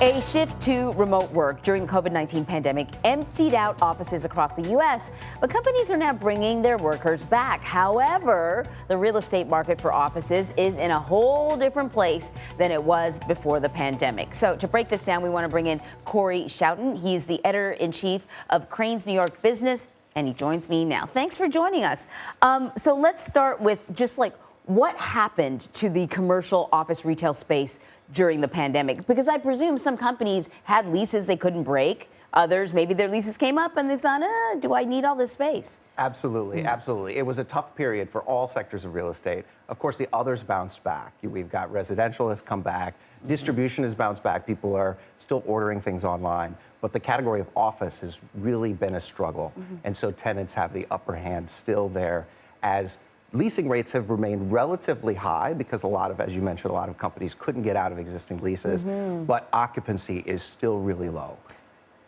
A shift to remote work during the COVID-19 pandemic emptied out offices across the U.S., but companies are now bringing their workers back. However, the real estate market for offices is in a whole different place than it was before the pandemic. So to break this down, we want to bring in Cory Schouten. He's the editor-in-chief of Crain's New York Business, and he joins me now. Thanks for joining us. So let's start with just what happened to the commercial office retail space during the pandemic? Because I presume some companies had leases they couldn't break. Others, maybe their leases came up and they thought, do I need all this space? Absolutely, absolutely. It was a tough period for all sectors of real estate. Of course, the others bounced back. We've got residential has come back. Distribution has bounced back. People are still ordering things online. But the category of office has really been a struggle. And so tenants have the upper hand still there, as leasing rates have remained relatively high because as you mentioned, a lot of companies couldn't get out of existing leases, but occupancy is still really low.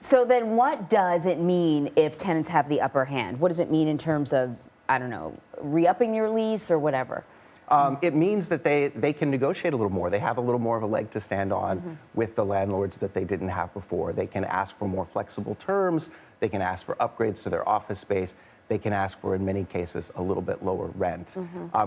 So then what does it mean if tenants have the upper hand? What does it mean in terms of, I don't know, re-upping your lease or whatever? It means that they can negotiate a little more. They have a little more of a leg to stand on with the landlords that they didn't have before. They can ask for more flexible terms. They can ask for upgrades to their office space. They can ask for, in many cases, a little bit lower rent.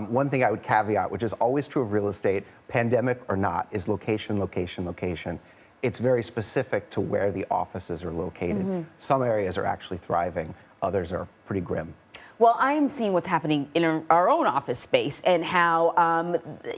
One thing I would caveat, which is always true of real estate, pandemic or not, is location, location, location. It's very specific to where the offices are located. Some areas are actually thriving. Others are pretty grim. Well, I'm seeing what's happening in our own office space and how,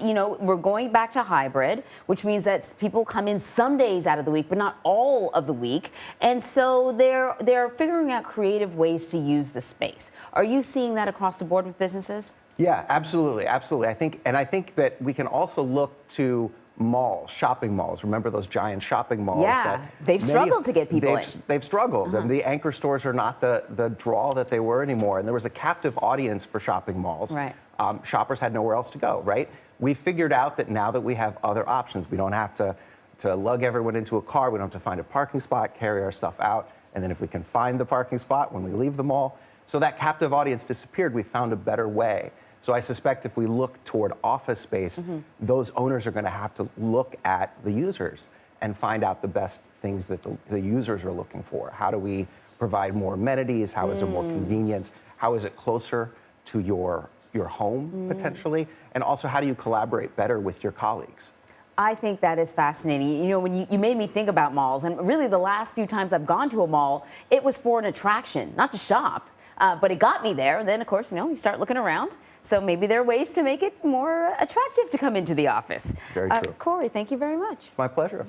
we're going back to hybrid, which means that people come in some days out of the week, but not all of the week. And so they're figuring out creative ways to use the space. Are you seeing that across the board with businesses? Yeah, absolutely, absolutely. I think that we can also look to malls, shopping malls. Remember those giant shopping malls? Yeah, they've struggled to get people in. They've struggled. And the anchor stores are not the draw that they were anymore. And there was a captive audience for shopping malls. Right. Shoppers had nowhere else to go, right? We figured out that now that we have other options, we don't have to lug everyone into a car. We don't have to find a parking spot, carry our stuff out. And then if we can find the parking spot when we leave the mall. So that captive audience disappeared. We found a better way. So I suspect if we look toward office space, those owners are going to have to look at the users and find out the best things that the users are looking for. How do we provide more amenities? How is there more convenience? How is it closer to your home, potentially? And also, how do you collaborate better with your colleagues? I think that is fascinating. You know, when you made me think about malls, and really the last few times I've gone to a mall, it was for an attraction, not to shop. But it got me there. And then, of course, you start looking around. So maybe there are ways to make it more attractive to come into the office. Very true. Cory, thank you very much. It's my pleasure.